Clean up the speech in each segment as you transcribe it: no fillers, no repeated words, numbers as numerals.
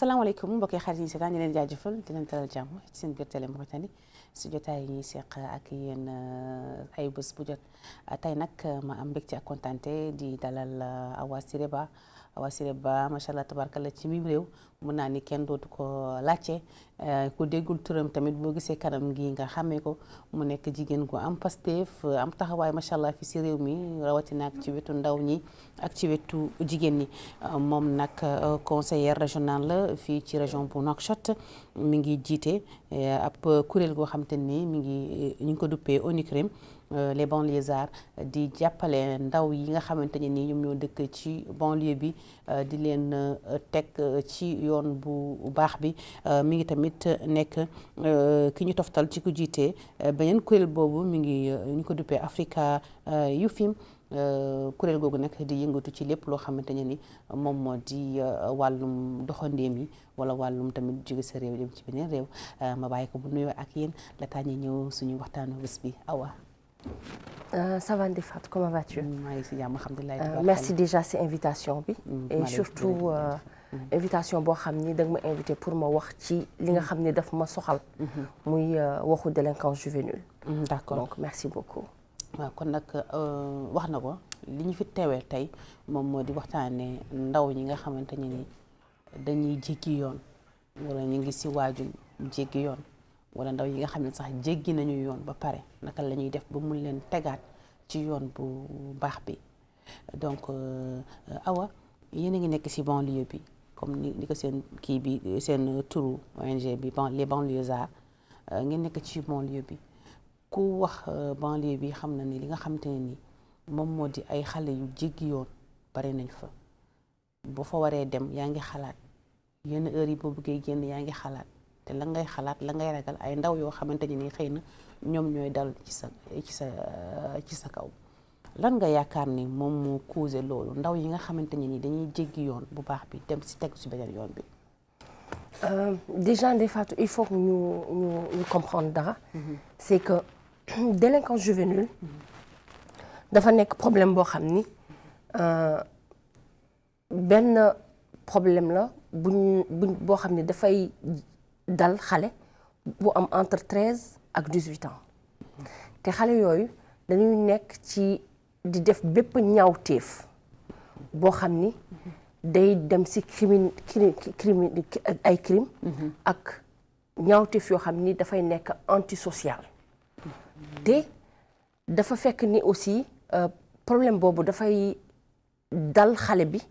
asalaamaaleykum mbokki xarit yi seetaan ñu leen jaajëfal di leen dalal jàmm ci seen biir Télé Mauritanie si jotaay yi ñuy seq ak yéen ay bés bu jot tey nag ma am mbégte ak kontaante di dalal Awa Siré Ba Awa Siré Ba macha allah tabarkalla ci mim réew mun naa ni kenn dootu ko laajte ku déggul turam tamit boo gisee kanam gi nga xàmmee ko mu nekk jigéen gu am Pastef am taxawaay macha allah fi si réew mi rawatina ak ci wetu ndaw ñi ak ci wetu jigéen ñi moom nag conseillère régionale la fii ci région bu Nouakchott mi ngi jiite ab kuréel goo xam te ni mi ñu ngi ko duppee ONUCRIM les banlieusards di jàppale ndaw yi nga xamante ne ni ñoom ñoo dëkk ci banlieue bi di leen teg ci yoon bu baax bi mi ngi tamit nekk ki ñu toftal ci ku jiite beneen kuréel boobu mi ngi ñu ko duppee Africa UFIM kuréel googu nag di yëngatu ci lépp loo xamante ne ni moom moo di wàllum doxandéem yi wala wàllum tamit jóge sa réew dem ci beneen réew ma bàyyi ko bu nuyoo ak yéen laata ñuy ñëw suñu waxtaanu bés bi Awa. Ça va Ndeye Fatou, comment vas-tu? Merci déjà ci invitation bi et surtout invitation boo xam ni da nga ma invité pour ma wax ci li nga xam ni daf ma soxal muy waxu délinquance juvénile. D'accord, donc merci beaucoup. waaw kon nag wax na ko li ñu fi teewee tey moom moo di waxtaanee ndaw ñi nga xamante ne ni dañuy jéggi yoon wala ñu ngi si waajum jéggi yoon wala ndaw yi nga xam ne sax jéggi nañu yoon ba pare naka la ñuy def ba mun leen tegaat ci yoon bu baax bi donc Awa yéen a ngi nekk ci banlieue bi comme ni ko seen kii bi seen turu ONG bi les banlieusards ngeen nekk ci banlieue bi ku wax banlieue bi xam na ni li nga xamante ne ni moom moo di ay xale yu jéggi yoon bari nañ fa boo fa waree dem yaa ngi xalaat yenn heure yi boo bëggee génn yaa ngi xalaat te la ngay xalaat la ngay ragal ay ndaw yoo xamante ne ni xëy na ñoom ñooy dal ci sa kaw lan nga yaakaar ni moom moo causé loolu ndaw yi nga xamante ne ni dañuy jéggi yoon bu baax bi dem si tegu si beneen yoon bi. Déjà Ndeye Fatou il faut que ñu comprendre dara. C'est que délinquance juvénile dafa nekk problème boo xam ni benn problème la buñ boo xam ni dafay dal xale bu am entre 13 ak 18 ans te xale yooyu dañuy nekk ci di def bépp ñaawteef boo xam ni day dem ci crime ak ñaawteef yoo xam ni dafay nekk antisocial te dafa fekk ni aussi problème boobu dafay dal xale bi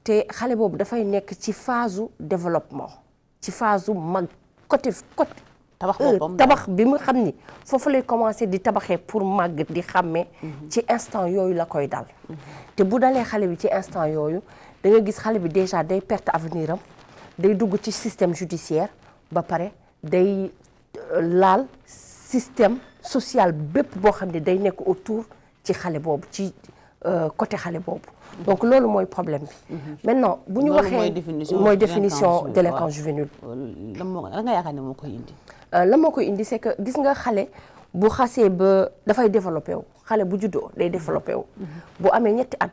te xale boobu dafay nekk ci phase développement ci phase mag côté tabax bi mu xam ni foofu lay commencer di tabaxee pour màgg di xàmmee ci instant yooyu la koy dal te bu dalee xale bi ci instant yooyu da nga gis xale bi déjà day perte avenir am day dugg ci système judiciaire ba pare day laal système social bépp boo xam ne day nekk autour ci xale boobu ci côté xale boobu donc loolu mooy problème bi maintenant bu ñu waxee mooy définition délinquance juvénile lan nga yaakaar ne moo koy indi la moo koy indi c'est que gis nga xale bu xasee ba dafay développé wu xale bu juddoo day développé wu bu amee ñetti at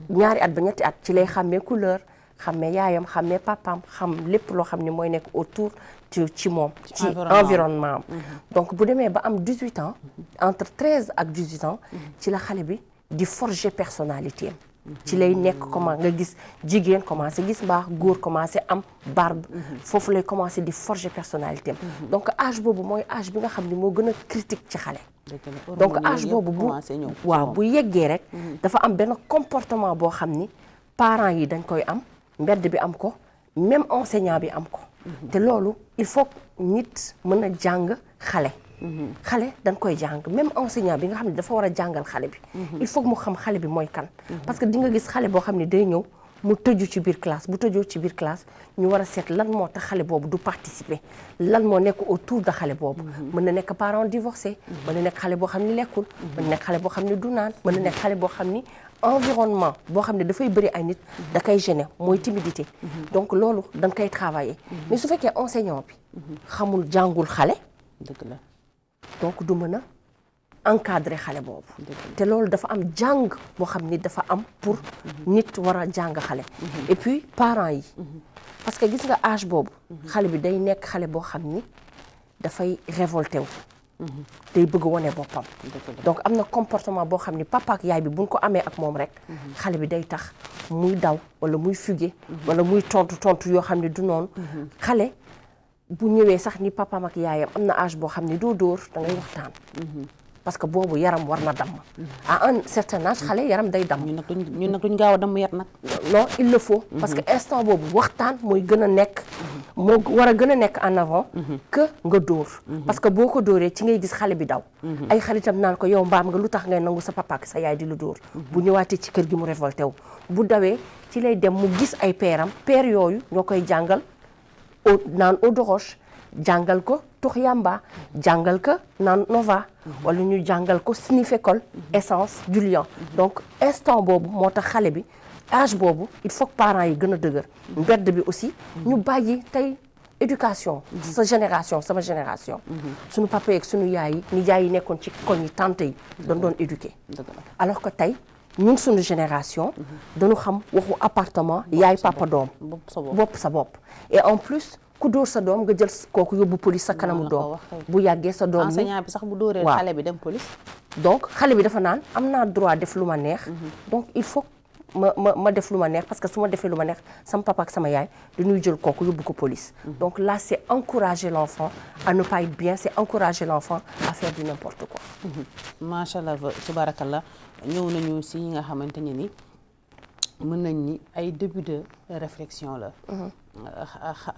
ñaari at ba ñetti at ci lay xàmmee couleur xàmmee yaayam xàmmee papaam xam lépp loo xam ne mooy nekk autour ci moom ci environnement am donc bu demee ba am 18 ans entre 13 ak 18 ans ci la xale bi di forger personnalité am ci lay nekk comment nga gis jigéen commencé gis mbaax góor commencé am barbe foofu lay commencé di forger personnalité am donc âge boobu mooy âge bi nga xam ne moo gën a critique ci xale donc âge boobu bu yeggee rek dafa am benn comportement boo xam ni parents yi dañ koy am mbedd bi am ko même enseignant bi am ko te loolu il faut nit mën a jàng xale dañ koy jàng même enseignant bi nga xam ne dafa war a jàngal xale bi il faut mu xam xale bi mooy kan parce que di nga gis xale boo xam ne day ñëw mu tëju ci biir classe bu tëjoo ci biir classe ñu war a seet lan moo tax xale boobu du participer lan moo nekk autour de xale boobu mën na nekk parent divorcé mën na nekk xale boo xam ne lekkul mën na nekk xale boo xam ne du naan mën na nekk xale boo xam ni environnement boo xam ne dafay bëri ay nit da koy gêner mooy timidité donc loolu dañ koy travailler mais su fekkee enseignant bi xamul jàngul xale dëgg la donc du mën a encadrer xale boobu te loolu dafa am jàng boo xam ni dafa am pour nit war a jàng xale et puis parents yi parce que gis nga âge boobu xale bi day nekk xale boo xam ni dafay révolté wu day bëgg wane boppam donc am na comportement boo xam ni papa ak yaay bi buñ ko amee ak moom rek xale bi day tax muy daw wala muy fugué wala muy tontu yoo xam ne du noonu xale bu ñëwee sax ni papaam ak yaayam am na âge boo xam ne doo dóor da ngay waxtaan parce que boobu yaram war na damm à un certain âge xale yaram day damm ñun nag duñ gaaw a damm yat nag non il le faut parce que instant boobu waxtaan mooy gën a nekk moo war a gën a nekk en avant que nga dóor parce que boo ko dóoree ci ngay gis xale bi daw ay xaritam naan ko yow mbaam nga lu tax ngay nangu sa papa ak sa yaay di lu dóor bu ñëwaatee ci kër gi mu révolté wu bu dawee ci lay dem mu gis ay peeram peer yooyu ñoo koy jàngal naan eau de roche jàngal ko tux yamba jàngal ko naan nova wala ñu jàngal ko sniffécol essence du lion donc instant boobu moo tax xale bi âge boobu il faut que parents yi gën a dëgër mbedd bi aussi ñu bàyyi tey éducation sa génération sama génération suñu papa yeeg suñu yaay yi nijaay yi nekkoon ci koñ yi tante yi doon éduquer alors que tey ñun suñu génération dañu xam waxu appartement yaay papa doom bopp sa bopp et en plus ku dóor sa doom nga jël kooku yóbbu police sa kanamu doom bu yàggee sa doom enseignant bi sax bu dóoree xale bi dem police donc xale bi dafa naan am naa droit def lu ma neex donc il faut ma def lu ma neex parce que su ma defee lu ma neex sama papa ak sama yaay dañuy jël kooku yóbbu ko police donc là c'est encourager l'enfant à ne pas être bien c'est encourager l'enfant à faire du n'importe quoi macha allah tabarakallah ñëw nañu si ñi nga xamante ne ni mën nañ ni ay début de réflexion la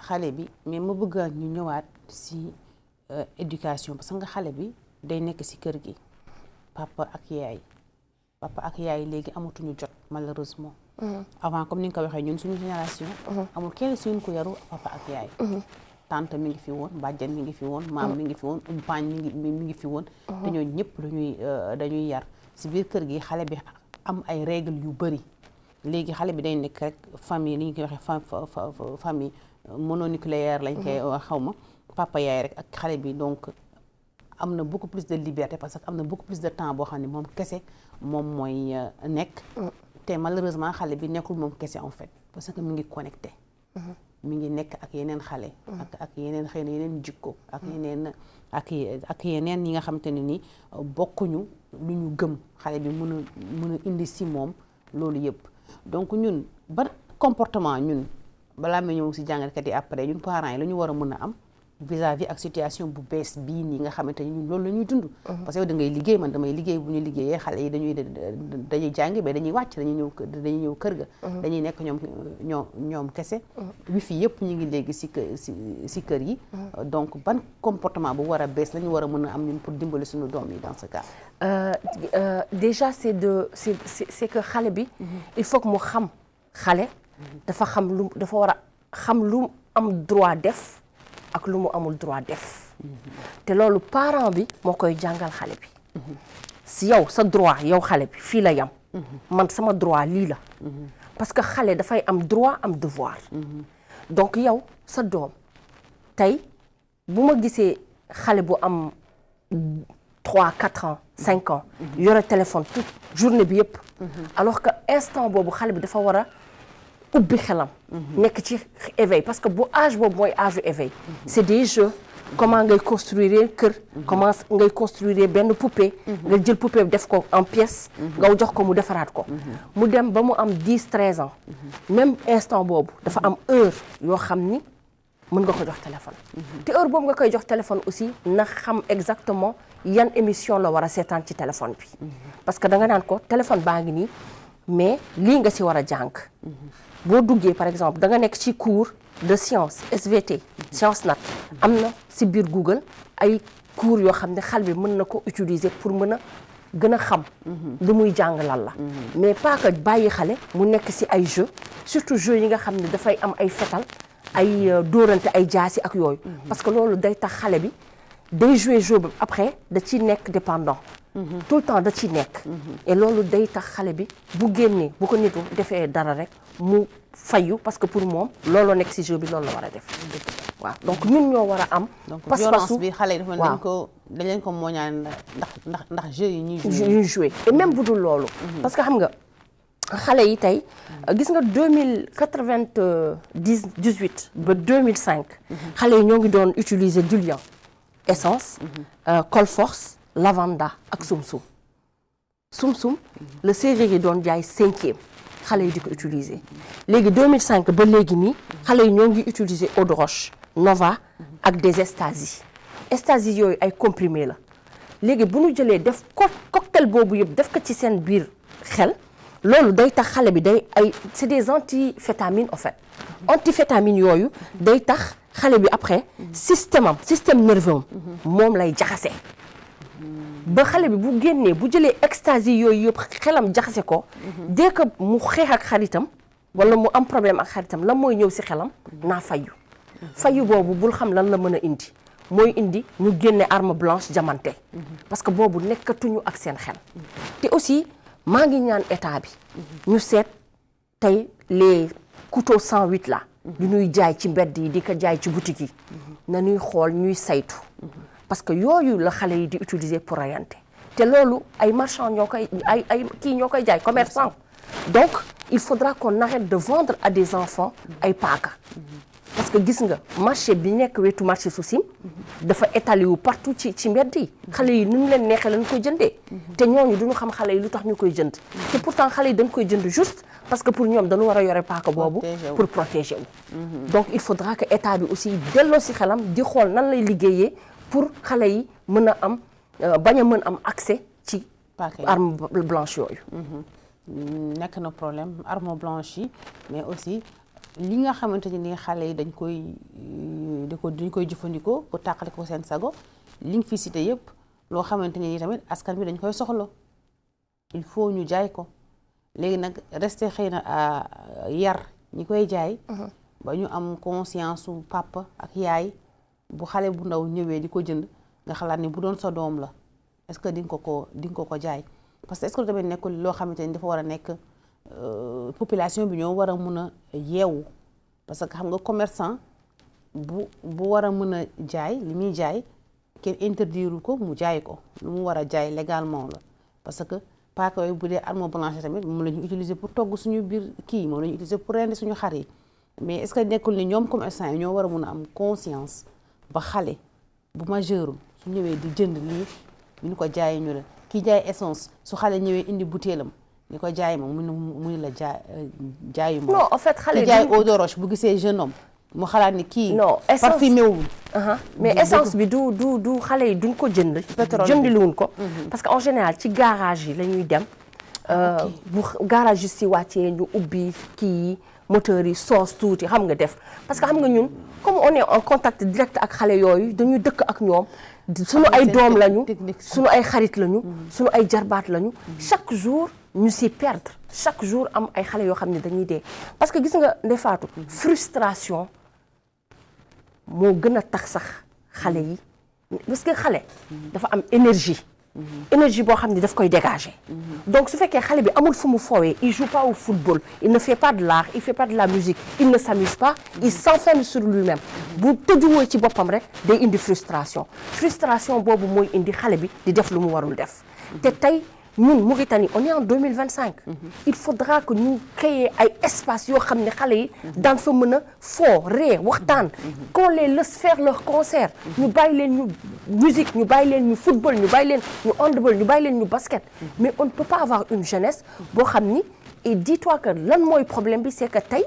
xale bi mais ma bëgg ñu ñëwaat si éducation parce que nga xale bi day nekk si kër gi papa ak yaay léegi amatuñu jot malheureusement avant comme ni nga ko waxee ñun suñu génération amul kenn suñu ko yaru papa ak yaay tante mi ngi fi woon bàjjan mi ngi fi woon maam mi ngi fi woon umpaañ mi ngi fi woon te ñoo ñëpp dañuy yar si biir kër gi xale bi am ay règles yu bëri léegi xale bi day nekk rek famille li ñu koy waxee famille mononucléaire lañ koy xawma papa yaay rek ak xale bi donc am na beaucoup plus de liberté parce que am na beaucoup plus de temps boo xam ne moom kese moom mooy nekk te malheureusement xale bi nekkul moom kese en fait parce que mi ngi connecté mi ngi nekk ak yeneen xale ak yeneen xëy na yeneen jikko ak yeneen ak yeneen yi nga xamante ne ni bokkuñu lu ñu gëm xale bi mën a indi si moom loolu yëpp donc ñun ban comportement ñun balaa ma ñëw si jàngalekat yi après ñun parents yi la ñu war a mën a am vis-à-vis ak situation bu bees bii nii nga xamante ni ñun loolu la ñuy dund parce que yow da ngay liggéey man damay liggéey bu ñu liggéeyee xale yi dañuy jàngi mais dañuy wàcc dañuy ñëw kër ga dañuy nekk ñoom kese wifi yëpp ñu ngi léegi si kër yi donc ban comportement bu war a bees la ñu war a mën a am ñun pour dimbali suñu doom yi dans ce cas déjà c'est que xale bi il faut que mu xam xale dafa war a xam lu am droit def ak lu mu amul droit def te loolu parent bi moo koy jàngal xale bi si yow sa droit yow xale bi fii la yam man sama droit lii la parce que xale dafay am droit am devoir donc yow sa doom tey bu ma gisee xale bu am 3-4 ans 5 ans yore téléphone toute journée bi yëpp alors que instant boobu xale bi dafa war a ubbi xelam nekk ci éveil parce que bu âge boobu mooy âge éveil c'est des jeux comment ngay construire kër comment ngay construire benn poupée nga jël poupée def ko en pièces nga jox ko mu defaraat ko mu dem ba mu am 10-13 ans même instant boobu dafa am heure yoo xam ni mën nga ko jox téléphone te heure boobu nga koy jox téléphone aussi na xam exactement yan émission la war a seetaan ci téléphone bi parce que da nga naan ko téléphone baa ngi nii mais lii nga si war a jàng boo duggee par exemple da nga nekk ci cours de science SVT science nat am na si biir Google ay cours yoo xam ne xale bi mën na ko utiliser pour mën a gën a xam lu muy jàng lan la mais pas que bàyyi xale mu nekk si ay jeux surtout jeux yi nga xam ne dafay am ay fetal ay dóorante ay jaasi ak yooyu parce que loolu day tax xale bi day jouer jeu bi après da ciy nekk dépendant tout le temps da ciy nekk et loolu day tax xale bi bu génnee bu ko nitu defee dara rek mu fayu parce que pour moom looloo nekk ci jeu bi loolu la war a def waaw donc ñun ñoo war a am violence bi xale yi dafa dañ leen ko mooñaan ndax jeu yi ñuy jouer et même bu dul loolu parce que xam nga xale yi tey gis nga 2098 ba 2005 xale yi ñoo ngi doon utiliser diluant essence Colforce lavanda ak sumsum le séeréer yi doon jaay 5e xale yi di ko utiliser léegi 2005 ba léegi nii xale yi ñoo ngi utiliser eau de roche Nova ak des Estasi yooyu ay comprimé la léegi bu ñu jëlee def cocktail boobu yëpp def ko ci seen biir xel loolu day tax xale bi day c'est des antivitamines en fait antivitamines yooyu day tax xale bi après système nerveux moom lay jaxase ba xale bi bu génnee bu jëlee extase yooyu yëpp xelam jaxase ko dès que mu xeex ak xaritam wala mu am problème ak xaritam lan mooy ñëw ci xelam naa fayu boobu bul xam lan la mën a indi mooy indi ñu génne arme blanche jamante parce que boobu nekkatuñu ak seen xel te aussi maa ngi ñaan état bi ñu seet tey les couteaux 108 là yu ñuy jaay ci mbedd yi di ko jaay ci boutique yi na ñuy xool ñuy saytu parce que yooyu la xale yi di utiliser pour rayante te loolu ay marchands ñoo koy ñoo koy jaay commerçant donc il faudra qu'on arrête de vendre à des enfants ay paaka parce que gis nga marché bi nekk wetu marché Socim dafa étalé wu partout ci mbedd yi xale yi nu mu leen neexee lañ koy jëndee te ñooñu duñu xam xale yi lu tax ñu koy jënd te pourtant xale yi dañ koy jënd juste parce que pour ñoom dañu war a yore paaka boobu pour protéger wu donc il faudra que état bi aussi delloo si xelam di xool nan lay liggéeyee pour xale yi mën a am bañ a mën am accès ci arme blanche yooyu nekk na problème arme blanche yi mais aussi li nga xamante ni xale yi dañ koy jëfandikoo pour tàqale ko seen sago li nga fi cité yëpp loo xamante ni tamit askan bi dañ koy soxla il faut ñu jaay ko léegi nag resté xëy na yar ñi koy jaay ba ñu am conscience su papa ak yaay bu xale bu ndaw ñëwee di ko jënd nga xalaat ni bu doon sa doom la est-ce que di nga ko jaay parce que est-ce que tamit nekkul loo xamante ni dafa war a nekk population bi ñoo war a mën a yeewu parce que xam nga commerçant bu war a mën a jaay li muy jaay kenn interdiru ko mu jaay ko lu mu war a jaay légalement la parce que paaka yooyu bu dee arme blanche tamit moom la ñu utiliser pour togg suñu biir kii moom la ñu utiliser pour rendi suñu xar yi mais est-ce que nekkul ni ñoom commerçant yi ñoo war a mën a am conscience ba xale bu majeurul su ñëwee di jënd lii ñu ko jaayee ñu la kii jaay essence su xale ñëwee indi butéelam ni ko jaay ma mu la jaayu ma. non en fait xale ki jaay eau de roche bu gisee jeune homme mu xalaat ni kii. non essence parfumé wu. mais essence bi du xale yi duñ ko jënd. pétrole jëndi luwuñ ko. parce que en général ci garage yi la ñuy dem. bu garage yi si wàccee ñu ubbi kii moteur yi soos tuuti xam nga def parce que xam nga ñun comme on est en contact direct ak xale yooyu dañuy dëkk ak ñoom. suñu ay doom lañu suñu ay xarit lañu. suñu ay jarbaat lañu. chaque jour. ñu si perdre chaque jour am ay xale yoo xam ne dañuy dee parce que gis nga Ndeye Fatou frustration moo gën a tax sax xale yi parce que xale dafa am énergie boo xam ne daf koy dégager donc su fekkee xale bi amul fu mu foowee il joue pas au football il ne fait pas de l'art il fait pas de la musique il ne s'amuse pas il s'enferme sur lui-même bu tëjuwoo ci boppam rek day indi frustration boobu mooy indi xale bi di def lu mu warul def te tey ñun Mauritanie on est en 2025 il faudra que ñu créer ay espace yoo xam ne xale yi daan fa mën a foo ree waxtaan qu'on les laisse faire leur concert ñu bàyyi leen ñu musique ñu bàyyi leen ñu football ñu bàyyi leen ñu handball ñu bàyyi leen ñu basket mais on ne peut pas avoir une jeunesse boo xam ni et dis-toi que lan mooy problème bi c'est que tey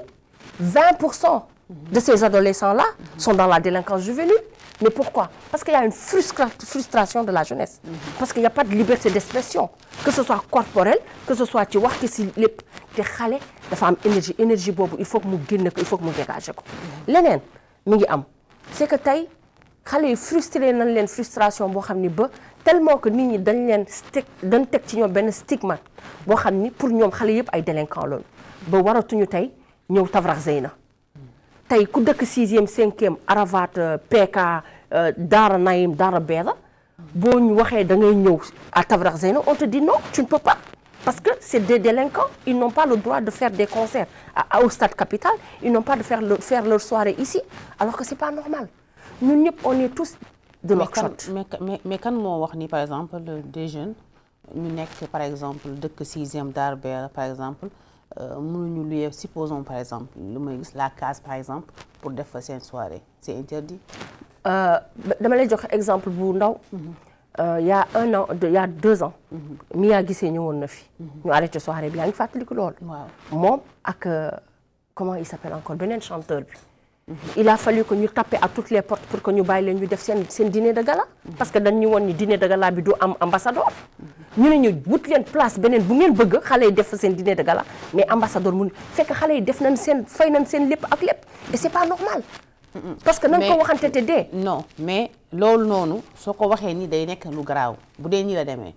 20% de ces adolescents là sont dans la délinquance juvénile. Mais pourquoi? Parce qu'il y a une frustration de la jeunesse. Parce qu'il n'y a pas de liberté d'expression. Que ce soit corporelle, que ce soit ci wax ci lépp te xale dafa am énergie boobu il faut que mu génne ko il faut que mu dégager ko. leneen mi ngi am c'est que tey xale yi frustré nañ leen frustration boo xam ni ba tellement que nit ñi dañ teg ci ñoom benn stigmate boo xam ni pour ñoom xale yëpp ay délinquants loolu ba waratuñu tey ñëw Tavrax Zeyna. tey ku dëkk 6e 5e Arafat PK Daara Naïm Daara Beela boo ñu waxee da ngay ñëw à Tavrax Zeyna on te dit non tu ne peux pas parce que c'est des délinquants ils n'ont pas le droit de faire des concerts au stade capitale ils n'ont pas de faire leur soirée ici alors que c'est pas normal ñun ñëpp on est tous de Nouakchott. mais kan moo wax ni par exemple des jeunes ñu nekk par exemple dëkk 6e Daara Beela par exemple mënuñu louer supposons par exemple lu may gis la case par exemple pour def fa seen soirée c'est interdit. dama lay jox exemple bu ndaw. Il y a 1 an il y a 2 ans. Mia Guissé ñëwoon na fi. ñu arrêté soirée bi yaa ngi fàttaliku loolu. waaw moom ak comment il s'appelle encore beneen chanteur bi. Il a fallu que ñu taper à toutes les portes pour que ñu bàyyi leen ñu def seen dîner de gala. parce que dañ ñu woon ni dîner de gala bi du am ambassadeur. ñu ne ñu wut leen place beneen bu ngeen bëgg xale yi def seen dîner de gala mais ambassadeur mun fekk xale yi def nañ seen fay nañ seen lépp ak lépp et c'est pas normal. parce que nañ ko waxante te dee. non mais loolu noonu soo ko waxee ni day nekk lu garaaw bu dee nii la demee.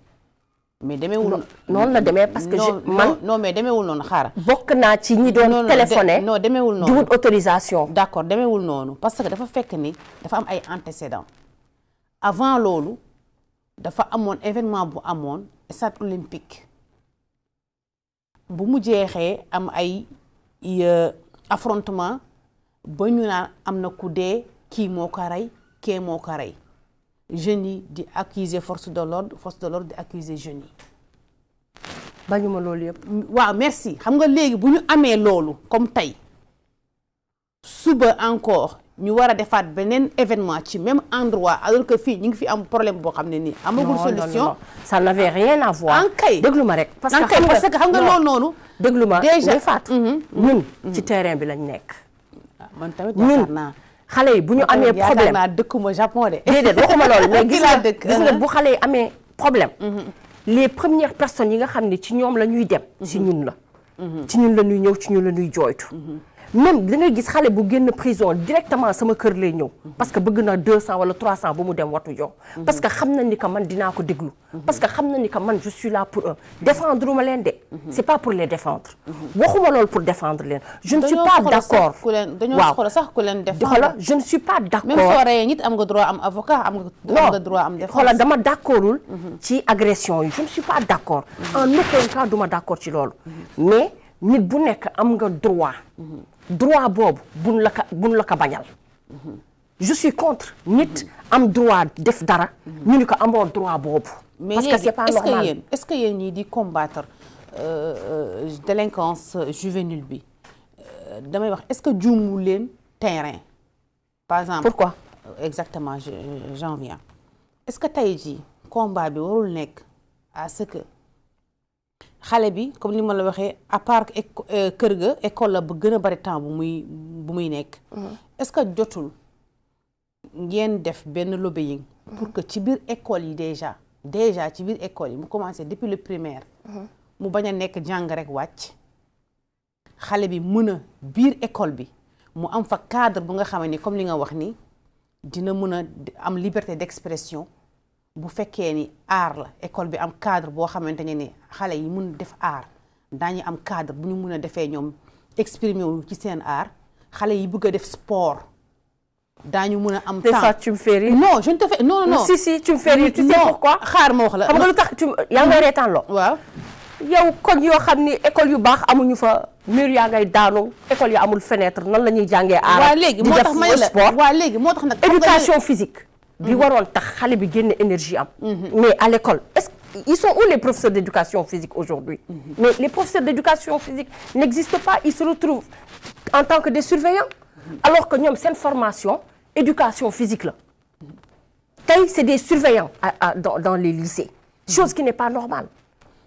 mais demeewul noonu la demee parce que non mais demeewul noonu xaaral. bokk naa ci ñi doon téléphoné. non demeewul noonu di wut autorisation. d'accord demeewul noonu parce que dafa fekk ni dafa am ay antécédents avant loolu dafa amoon événement bu amoon stade olympique bu mu jeexee am ay affrontement ba ñu naan am na ku dee kii moo ko rey kee moo ko rey jeunes yi di accuser force de l'ordre di accuser jeunes yi. bañuma loolu yëpp. waaw merci xam nga léegi bu ñu amee loolu comme tey suba encore ñu war a defaat beneen événement ci même endroit alors que fii ñu ngi fi am problème boo xam ne nii. amagul solution non ça n'avait rien à voir. ankay déglu ma rek. parce que xam nga loolu noonu. déglu ma déjà faatu. ñun ci terrain bi lañ nekk. man tamit yaakaar naa. xale yi bu ñu amee problème yaakaar naa dëkkuma Japon de. déedéet waxuma loolu mais gis gis nga bu xale yi amee problème. les premières personnes yi nga xam ne ci ñoom la ñuy dem. ci ñun la. ci ñun la ñuy ñëw ci ñun la ñuy jooytu. même da ngay gis xale bu génn prison directement sama kër lay ñëw. parce que bëgg na 200 wala 300 ba mu dem watu jox. parce que xam na ni que man dinaa ko déglu. parce que xam na ni que man je suis là pour eux. défendre ma leen de. c'est pas pour les défendre. waxuma loolu pour défendre leen. je ne suis pas d'accord dañoo soxla sax ku leen défendre. je ne suis pas d'accord. même soo reyee nit am nga droit am avocat am nga droit am défense. xoolal dama d'accordul ci agression yi je ne suis pas d'accord. en aucun cas duma d'accord ci loolu. mais nit bu nekk am nga droit. droit boobu buñ la ko bañal. je suis contre nit am droit def dara. ñu ni ko amoo droit boobu. parce que c'est pas normal. est-ce que yéen ñii di combattre délinquance juvénile bi damay wax est-ce que juumu leen terrain. par exemple pourquoi. exactement j'en viens. est-ce que tey jii combat bi warul nekk à ce que. xale bi comme ni ma la waxee à part kër ga école la bu gën a bari temps bu muy nekk. est-ce que jotul ngeen def benn lobbying. pour que ci biir école yi déjà ci biir école yi mu commencé depuis le primaire. mu bañ a nekk jàng rek wàcc. xale bi mën a biir école bi mu am fa cadre bu nga xam ni comme li nga wax ni dina mën a am liberté d'expression. bu fekkee ni art la école bi am cadre boo xamante ne ni xale yi mun def art daañu am cadre bu ñu mun a defee ñoom exprimer wu ci seen art xale yi bëgg a def sport daañu mun a am temps. c'est ça tu me fais rire. non je ne te fais non. si tu me fais rire tu sais pourquoi. xaar ma wax la xam nga lu tax yaa ngi reetaan loo. waaw. yow koñ yoo xam ni école yu baax amuñu fa mur yaa ngay daanu école yu amul fenêtre nan la ñuy jàngee art. waaw léegi moo tax may la sport waaw léegi moo tax nag. éducation physique. bi waroon tax xale bi génne énergie am. mais à l'école est-ce ils sont où les professeurs d'éducation physique aujourd'hui. mais les professeurs d'éducation physique n'existent pas ils se retrouvent en tant que des surveillants. alors que ñoom seen formation éducation physique la. tey c'est des surveillants dans les lycées. chose qui n'est pas normale.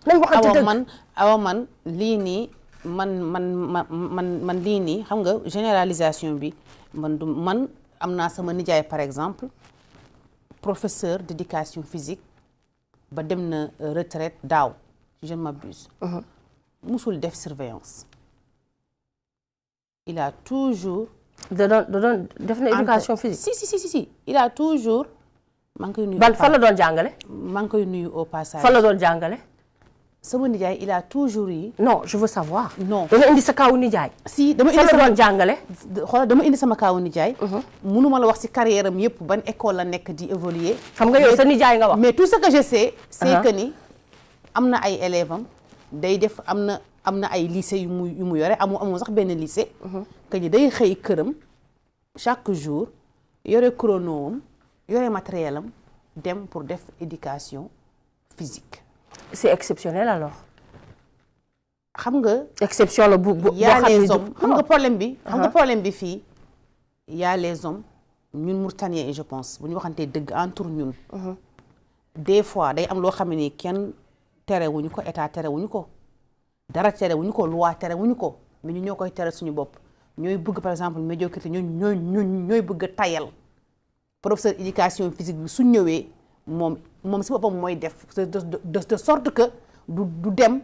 nañ waxante dëgg awa man lii nii man lii nii xam nga généralisation bi man am naa sama nijaay par exemple. professeur d'éducation physique ba dem na retraite daaw si je ne m'abuse. musul def surveillance. il a toujours. da doon def na éducation physique. si il a toujours. maa ngi koy nuyu fan la doon jàngale. maa ngi koy nuyu au passage. fan la doon jàngale. sama nijaay il a toujours yi. non je veux savoir. non da nga indi sa kaawu nijaay. si dama indi fan la doon jàngale. xoolal dama indi sama kaawu nijaay. mënuma la wax ci carrière am yëpp ban école la nekk di évoluer. xam nga yow sa nijaay nga wax. mais tout ce que je sais. c'est que ni am na ay élèves am day def am na ay lycée yu mu yore amu sax benn lycée. que ni day xëy këram chaque jour yore chrono am yore matériel am dem pour def éducation physique. c'est exceptionnel alors. xam nga exception la bu y a les hommes xam nga problème bi fii y a les hommes ñun Mauritaniens je pense bu ñu waxantee dëgg entre ñun des fois day am loo xam ne kenn terewuñu ko état terewuñu ko dara terewuñu ko loi terewuñu ko mais ñu ñoo koy tere suñu bopp ñooy bëgg par exemple médiocrité ñooy bëgg a tayal professeur éducation physique bi su ñëwee moom si boppam mooy def de sorte que du dem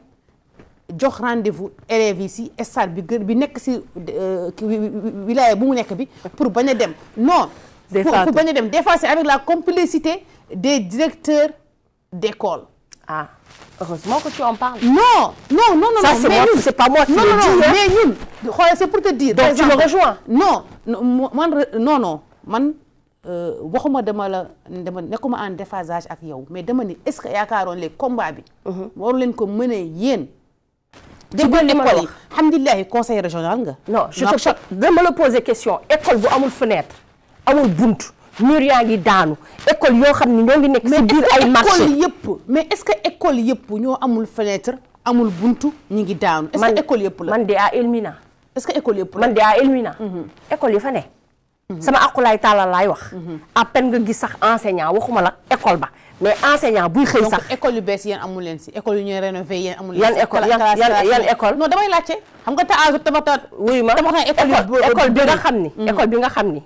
jox rendez-vous élèves yi si stade bi nekk si wilaya bu mu nekk bi pour bañ a dem non pour bañ a dem des fois c'est avec la complicité des directeurs d'école. Ah, heureusement que tu en parles. Non. Ça, c'est pas moi qui le dis. Mais ñun, c'est pour te dire. Donc, tu me rejoins? Non. Man, waxuma nekkuma en déphasage ak yow, mais dama ni, est-ce que yaakaaroon les combats bi, waru leen ko mëne yéen. Déggoon école yi, alhamdulilah, conseil régional nga. Non, dama la poser question. École bu amul fenêtre, amul buntu. mur yaa ngi daanu école yoo xam ne ñoo ngi nekk ci biir ay marché mais est-ce que école yëpp ñoo amul fenêtre amul buntu ñu ngi daanu est-ce que école yëpp la man de à Elmina est-ce que école yëpp la man de à Elmina école yi fa ne sama aqulaay tàllal laay wax à peine nga gis sax enseignant waxuma la école ba mais enseignant buy xëy sax donc école yu bees yéen amul leen si école yu ñuy rénover yéen amul leen yan école yan école non damay laajte xam nga tabax wuy ma école bi nga xam ni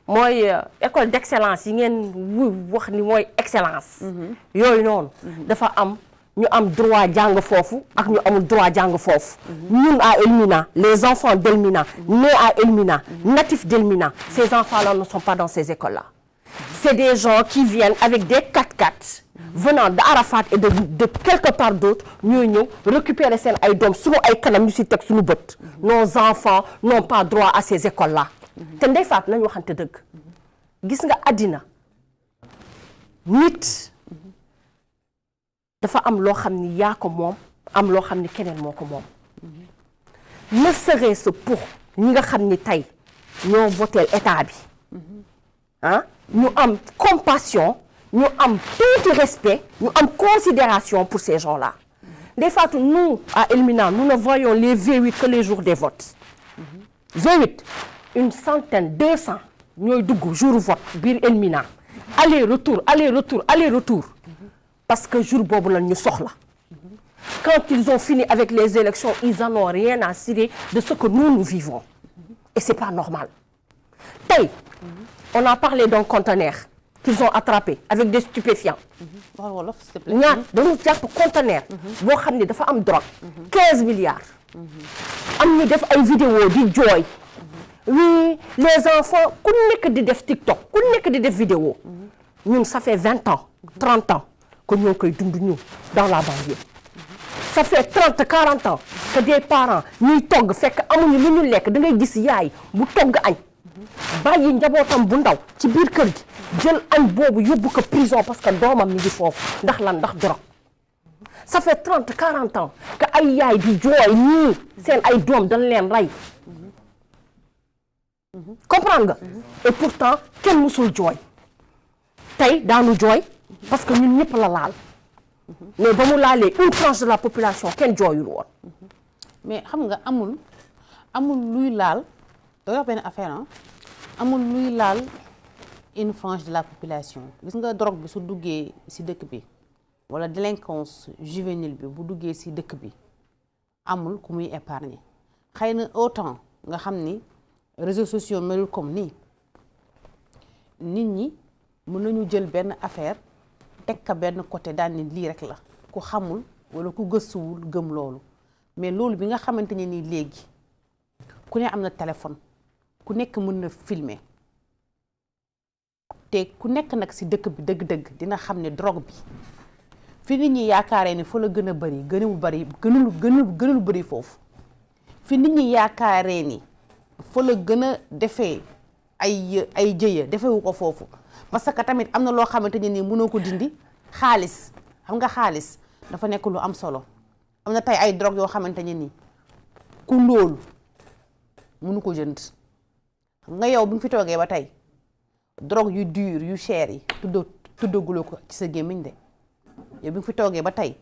mooy école d'excellence yi ngeen wax ni mooy excellence yooyu noonu dafa am ñu am droit jàng foofu ak ñu amul droit jàng foofu ñun à Elmina les enfants d'Elmina nés à Elmina natifs d'Elmina ces enfants-là ne sont pas dans ces écoles-là c'est des gens qui viennent avec des 4x4 venant d'Arafat et de quelque part d'autre ñooy ñëw récupérer seen ay doom suñu ay kanam ñu si teg suñu bët nos enfants n'ont pas droit à ces écoles-là te ndey faat nañu waxante dëgg gis nga àddina nit dafa am loo xam ni yaa ko moom am loo xam ni keneen moo ko moom ne serait-ce pour ñi nga xam ni tey ñoo voté état bi ah ñu am compassion ñu am tout respect ñu am considération pour ces gens-là ndey faatu nous à Elmina nous ne voyons les V8 que les jours des votes V8 une centaine 200 ñooy dugg jour vote biir Elmina aller retour parce que jour boobu la ñu soxla quand ils ont fini avec les élections ils en ont rien à cirer de ce que nous vivons et c'est pas normal tey on a parlé d'un conteneur qu'ils ont attrapé avec des stupéfiants ñaar dañu jàpp conteneur boo xam ne dafa am drogue 15 milliards am ñu def ay vidéo di jooy oui les enfants ku nekk di def TikTok ku nekk di def vidéo ñun ça fait 20 ans 30 ans que ñoo koy dund ñu dans la banlieue ça fait 30 40 ans que des parents ñuy togg fekk amuñu lu ñu lekk da ngay gis yaay bu togg añ bàyyi njabootam bu ndaw ci biir kër gi jël añ boobu yóbbu ko prison parce que doomam mi ngi foofu ndax lan ndax drogue ça fait 30 40 ans que ay yaay di jooy ñii seen ay doom dañ leen rey comprendre nga et pourtant kenn musul jooy tey daanu jooy parce que ñun ñëpp la laal mais ba mu laalee une tranche de la population kenn jooyul woon mais xam nga amul luy laal doo benn affaire amul luy laal une frange de la population gis nga drogue bi su duggee ci dëkk bi wala délinquance juvénile bi bu duggee ci dëkk bi amul ku muy épargner xëy na autant nga xam ni réseaux sociaux melul comme nii nit ñi mën nañu jël benn affaire teg ka benn côté daal ni lii rek la ku xamul wala ku gëstuwul gëm loolu mais loolu bi nga xamante ne nii léegi ku ne am na téléphone ku nekk mën na filmer te ku nekk nag ci dëkk bi dëgg-dëgg dina xam ne drogue bi fi nit ñi yaakaaree ne fa la gën a bari gënul bari foofu fi nit ñi yaakaaree ni fa la gën a defee ay jëya defewu ko foofu parce que tamit am na loo xamante ne nii mënoo ko dindi xaalis xam nga xaalis dafa nekk lu am solo am na tey ay drogue yoo xamante ne nii ku ndóolu mënu ko jënd xam nga yow bi nga fi toogee ba tey drogue yu dur yu cher yi tuddaguloo ko ci sa gémmiñ de yow bi nga fi toogee ba tey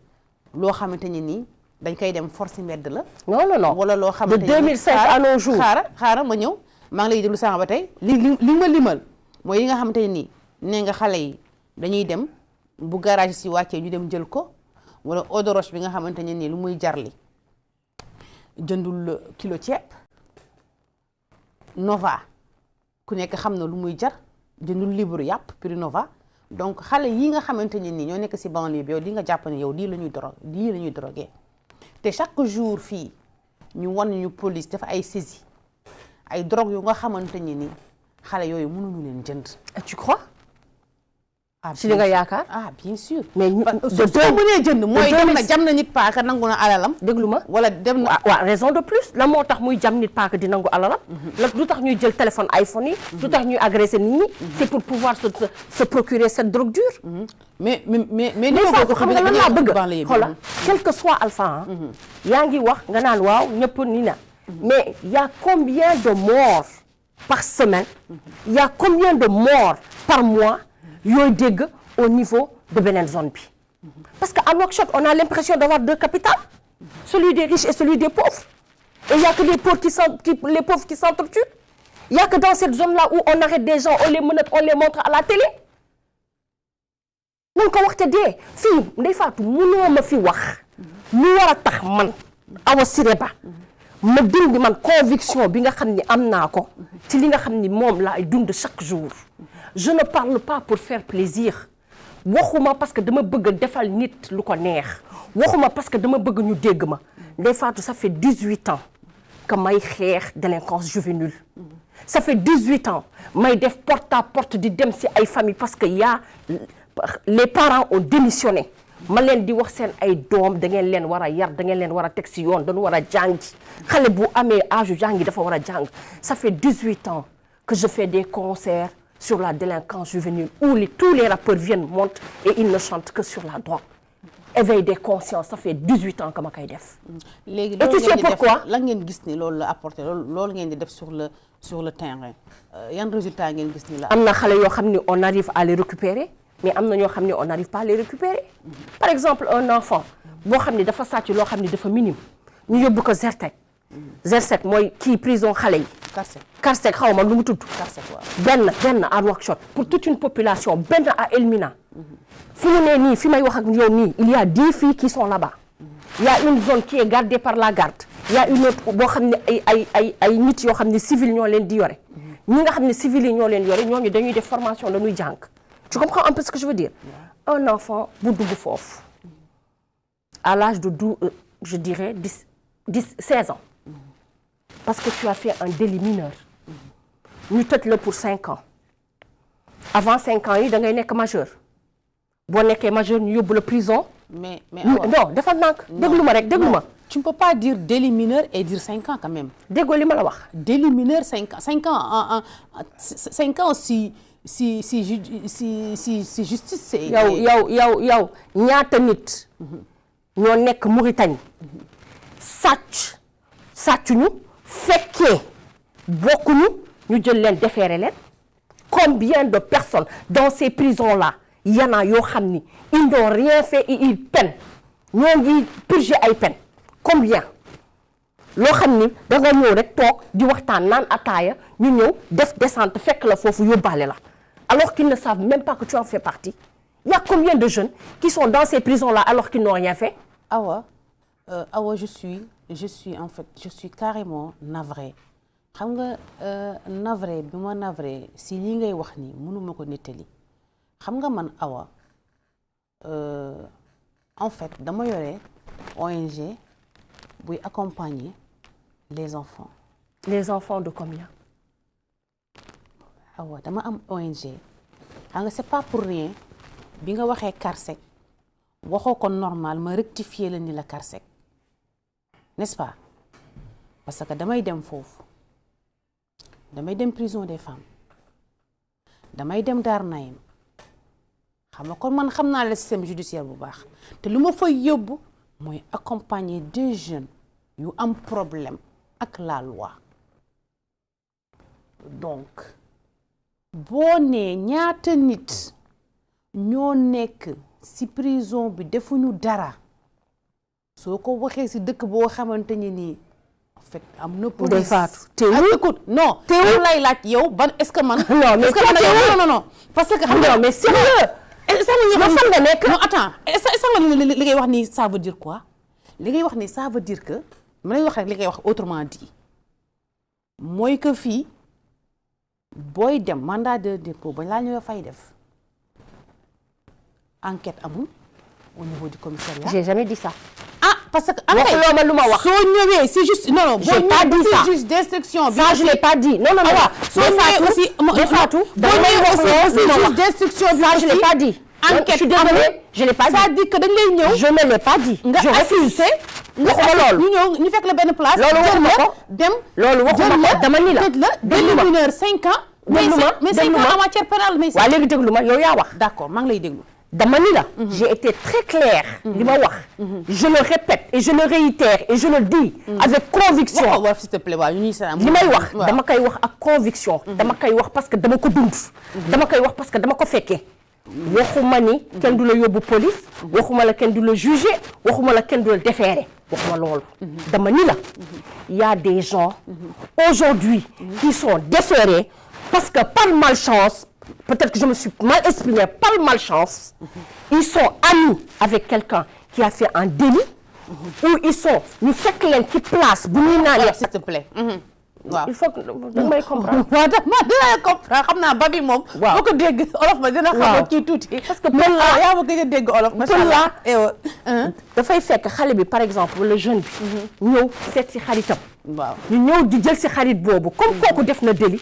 loo xamante ne nii dañ koy dem force mbedd la. non non non wala loo xamante de 2005 à nos jours. xaaral ma ñëw maa ngi lay déglu sànq ba tey li ma limal mooy yi nga xamante ne nii nee nga xale yi dañuy dem bu garage si wàccee ñu dem jël ko wala eau de roche bi nga xamante ne nii lu muy jarli jëndul kilo ceeb Nova ku nekk xam na lu muy jar jëndul libre yàpp prix Nova donc xale yi nga xamante ne nii ñoo nekk si banlieue bi yow di nga jàpp ne yow lii la ñuy drogué te chaque jour fii ñu wan ñu police dafa ay saisie ay drogue yu nga xamante ne nii xale yooyu mënuñu leen jënd. tu crois. si li nga yaakaar. bien sûr. mais soo mënee jënd mooy dem na jam na nit paaka nangu na alalam. déglu ma wala dem na. waaw raison de plus lan moo tax muy jam nit paaka di nangu alalam. la lu tax ñuy jël téléphone iPhone yi. lu tax ñuy agressé nit ñi. c'est pour pouvoir se procurer cette drogue dure. mais Fatou xam nga lan laa bëgg xoolal quel que soit Alpha yaa ngi wax nga naan waaw ñëpp ni na mais y a combien de morts par semaine y a combien de morts par mois yooyu dégg au niveau de beneen zone bi parce que à Nouakchott on a l'impression d'avoir deux capitales celui des riches et celui des pauvres et il y a que les pauvres qui s'entretuent il y a que dans cette zone là où on arrête des gens on les menotte on les montre à la télé mun ko waxte dee fii Ndeye Fatou munoo ma fi wax lu war a tax man Awa Siré Ba ma dindi man conviction bi nga xam ni am naa ko ci li nga xam ni moom laay dund chaque jour je ne parle pas pour faire plaisir waxuma parce que dama bëgg a defal nit lu ko neex waxuma parce que dama bëgg ñu dégg ma Ndeye Fatou ça fait 18 ans que may xeex délinquance juvénile ça fait 18 ans may def porte à porte di dem si ay famille parce que y a les parents ont démissionné ma leen di wax seen ay doom da ngeen leen war a yar da ngeen leen war a teg si yoon dañu war a jàngi xale bu amee âge jàngi dafa war a jàng ça fait 18 ans que je fais des concerts sur la délinquance juvénile où tous les rappeurs viennent montent et ils ne chantent que sur la drogue éveil des consciences ça fait 18 ans que ma koy def. léegi et tu sais pourquoi lan ngeen gis ni loolu la apporté loolu ngeen di def sur le terrain yan résultat ngeen gis ni la. am na xale yoo xam ni on arrive à les récupérer mais am na ñoo xam ni on n'arrive pas à les récupérer par exemple un enfant boo xam ni dafa sàcc loo xam ni dafa minime ñu yóbbu ko Zertek Zertek mooy kii prison xale yi. Karsek xaw ma lu mu tudd. benn à Nouakchott pour toute une population benn à Elmina. fi mu ne nii fi may wax ak yow nii il y a 10 filles qui sont là-bas. il y a une zone qui est gardée par la garde. il y a une autre boo xam ne ay nit yoo xam ne civil ñoo leen di yore. ñi nga xam ne civil yi ñoo leen yore ñooñu dañuy def formation dañuy jàng. tu comprends un peu ce que je veux dire. un enfant bu dugg foofu à l'âge de 12 je dirais 16 ans. parce que tu as fait un délit mineur. ñu tëj la pour 5 ans. avant 5 ans yi da ngay nekk majeur. boo nekkee majeur ñu yóbbu la prison. mais non dafa nànk déglu ma rek déglu ma. tu ne peux pas dire délit mineur et dire 5 ans quand même. déggoo li ma la wax. délit mineur 5 ans 5 ans si justice c'est. yow ñaata nit. ñoo nekk Mauritanie. sàccuñu fekkee bokkuñu ñu jël leen déféré leen. combien de personnes dans ces prisons là y en a yoo xam ni ils n'ont rien fait et ils peinent ñoo ngi purger ay peine combien loo xam ni da nga ñëw rek toog di waxtaan naan ataaya ñu ñëw def descente fekk la foofu yóbbaale la alors qu'ils ne savent même pas que tu en fais partie. Il y a combien de jeunes qui sont dans ces prisons là alors qu'ils n'ont rien fait. Awa je suis carrément navrée xam nga navré bi ma navré si lii ngay wax nii mënuma ko nettali xam nga man Awa en fait dama yore ONG buy accompagner les enfants. Les enfants de combien? Awa dama am ONG xam nga c'est pas pour rien bi nga waxee Karsek waxoo ko normal ma rectifier la ni la Karsek n'est-ce pas parce que damay dem foofu damay dem prison des femmes damay dem Dar Naïm xam nga kon man xam naa le système judiciaire bu baax te lu ma fay yóbbu mooy accompagner des jeunes yu am problème ak la loi donc boo nee ñaata nit ñoo nekk ci prison bi defuñu dara soo ko waxee si dëkk boo xamante ni nii en fait am na police day faatu teewul écoute non teewul lay laaj yow ban est-ce que man non mais non parce que xam nga mais sérieux ma fan nga nekk non attends est-ce que li ngay wax nii ça veut dire quoi li ngay wax nii ça veut dire que ma lay wax rek li ngay wax autrement dit mooy que fii booy dem mandat de dépôt bañ laa ñëw fay def enquête amul au niveau du commissariat. J'ai jamais dit ça. Ah parce que waxuloo ma lu ma wax. soo ñëwee c'est juste non j'ai pas dit ça. juste d'instruction bi. ça je l'ai pas dit non non non. soo ñëwee aussi Fatou boo ñëwee aussi juste d'instruction bi. ça je l'ai pas dit. enquête je suis désolée je l'ai pas dit. ça dit que dañ lay ñëw. je ne l'ai pas dit. nga assisté waxuma loolu. ñu ñëw ñu fekk la benn place. loolu waxuma ko dem. loolu waxuma ko dama ni la. tëj la benn mineur 5 ans. mais 5 ans en matière pénale mais. waaw léegi déglu ma yow yaa wax. d'accord maa ngi lay déglu. dama ni la. j'ai été très claire. li ma wax. je le répète et je le réitère et je le dis. avec conviction. waaw s'il te plaît waaw ñu li may wax dama koy wax ak conviction. dama koy wax parce que dama ko dund. dama koy wax parce que dama ko fekkee. waxuma ni kenn du la yóbbu police. waxuma la kenn du la juger. waxuma la kenn du la déférer. waxuma loolu. dama ni la. il y a des gens. aujourd'hui qui sont déférés parce que par malchance. peut-être que je me suis mal exprimée, par malchance, ils sont amis avec quelqu'un qui a fait un délit, ou ils sont, ñu fekk leen ci place bu ñuy naan s'il te plaît. waaw il faut que da may comprendre. waaw dina comprendre xam naa ba bi moom. waaw boo ko dégg olof ma dina xam kii tuuti. parce que pël la yaa ma gëj a dégg olof. macha allah dafay fekk xale bi par exemple wala jeune bi. ñëw seet si xaritam. waaw ñu ñëw di jël si xarit boobu comme kooku def na délit.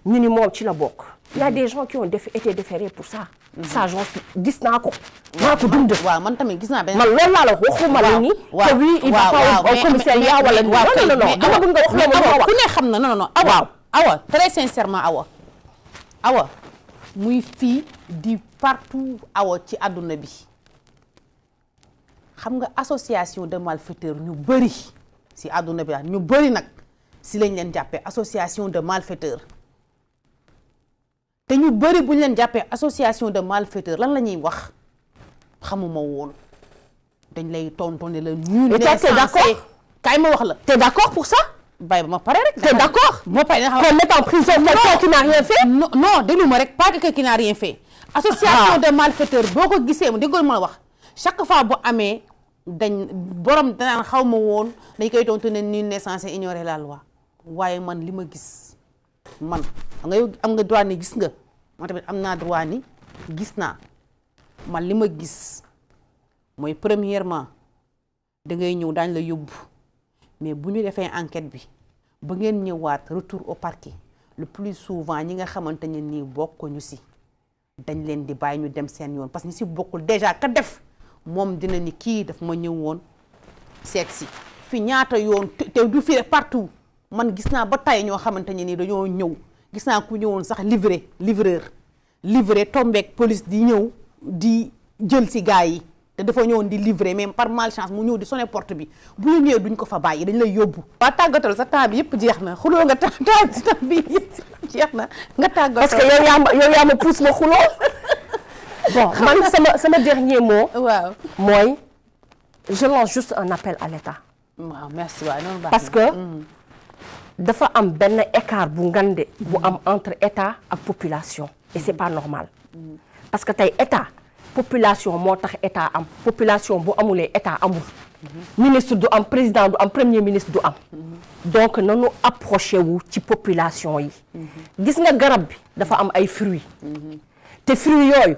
ñu ni moom ci la bokk. Il y a des gens qui ont été déférés pour ça. ça j'en gis naa ko. maa ko dund. waaw man tamit gis naa benn. man loolu laa la waxuma la ni. que oui il va pas au commissariat wala. non non non dama bëgg nga wax loolu ma wax. ku ne xam na non non awa awa très sincèrement awa muy fii di partout awa ci àdduna bi xam nga association de malfaiteurs ñu bëri si àdduna bi ñu bëri nag si lañ leen jàppee association de malfaiteurs. te ñu bëri bu ñu leen jàppee association de malfaiteurs lan la ñuy wax xamuma woon dañ lay tontonné la nul n'est censé kaay ma wax la. t'es d'accord pour ça. bàyyi ba ma pare rek. t'es d'accord. ma pare qu'on mette en prison quelqu'un qui n'a rien fait. non déglu ma rek pas quelqu'un qui n'a rien fait. association de malfaiteurs boo ko gisee mu déggoon ma la wax chaque fois bu amee dañ borom danaan xaw ma woon dañ koy tontonné nul n'est censé ignorer la loi waaye man li ma gis man nga yow am nga droit ni gis nga. man tamit am naa droit ni gis naa man li ma gis mooy premièrement da ngay ñëw daañ la yóbbu mais bu ñu defee enquête bi ba ngeen ñëwaat retour au parquet le plus souvent ñi nga xamante ne nii bokkuñu si dañ leen di bàyyi ñu dem seen yoon parce que ñi si bokkul déjà ka def moom dina ni kii daf ma ñëwoon seet si fi ñaata yoon te du fi partout man gis naa ba tey ñoo xamante ne nii dañoo ñëw. gis naa ku ñëwoon sax livré tombeek police di ñëw di jël ci gars yi te dafa ñëwoon di livrer mais par malchance mu ñëw di sonné porte bi bu ñu ñëwee duñ ko fa bàyyi dañ lay yóbbu. waa tàggatal sa temps bi yëpp jeex na xuloo nga temps bi yëpp jeex na nga tàggatal. parce que yow yaa ma pousse ma xuloo. bon man sama dernier mot. waaw mooy je lance juste un appel à l'État. waaw merci waay noonu baax parce que. dafa am benn écart bu ngande bu am entre état ak population et c'est pas normal parce que tey état population moo tax état am population bu amulee état amul ministre du am président du am premier ministre du am donc nanu approché wu ci population yi gis nga garab bi dafa am ay fruits te fruits yooyu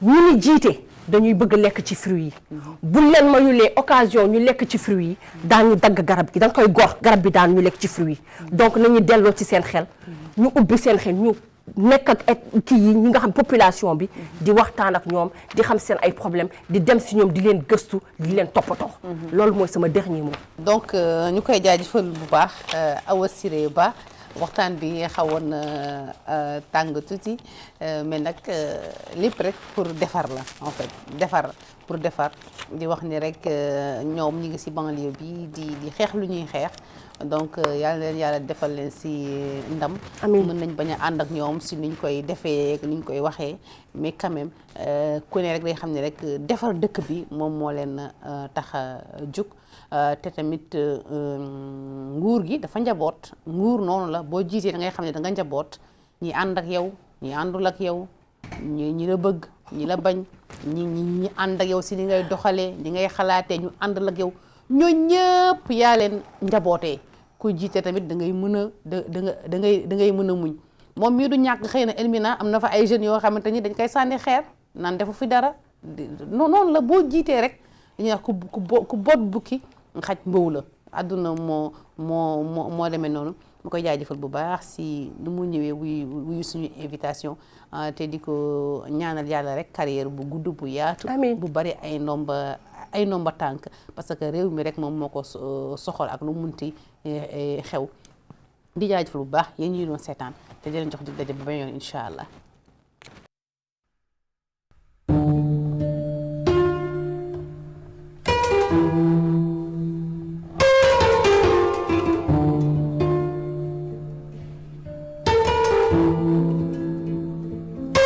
ñu ni jiite dañuy bëgg lekk ci fruits yi buñ leen mayulee occasion ñu lekk ci fruits yi daañu dagg garab gi da nga koy gor garab bi daan ñu lekk ci fruits yi donc nañu delloo ci seen xel ñu ubbi seen xel ñu nekk ak kii yi ñi nga xam population bi di waxtaan ak ñoom di xam seen ay problème di dem si ñoom di leen gëstu di leen toppatoo loolu mooy sama dernier mot. donc ñu koy jaajëfal bu baax Awa Siré Ba waxtaan bi xawoon na tàng tuuti mais nag lépp rek pour defar la en fait defar pour defar di wax ni rek ñoom ñi ngi ci banlieue bi di xeex lu ñuy xeex donc yàlla leen yàlla defal leen si ndam. amiin mën nañ bañ a ànd ak ñoom si niñ koy defee niñ koy waxee mais quand même ku ne rek day xam ne rek defar dëkk bi moom moo leen tax a jug. te tamit nguur gi dafa njaboot nguur noonu la boo jiitee da ngay xam ne da nga njaboot ñi ànd ak yow ñi àndul ak yow ñi la bëgg ñi la bañ ñi ànd ak yow si li ngay doxalee li ngay xalaatee ñu àndal ak yow ñoo ñëpp yaa leen njabootee ku jiite tamit da ngay mën a da ngay mën a muñ moom mii du ñàkk xëy na Elmina am na fa ay jeunes yoo xamante ni dañ koy sànni xeer naan defu fi dara noonu la boo jiitee rek dañuy wax ku boot bukki xaj mbow la àdduna moo demee noonu ma koy jaajëfal bu baax si nu mu ñëwee wuyu suñu invitation te di ko ñaanal yàlla rek carrière bu gudd bu yaatu bu bari ay ndomba tànk parce que réew mi rek moom moo ko soxal ak lu munti xew di jaajëfal bu baax yéen ñi doon seetaan te di leen jox dig daje ba beneen yoon incha allah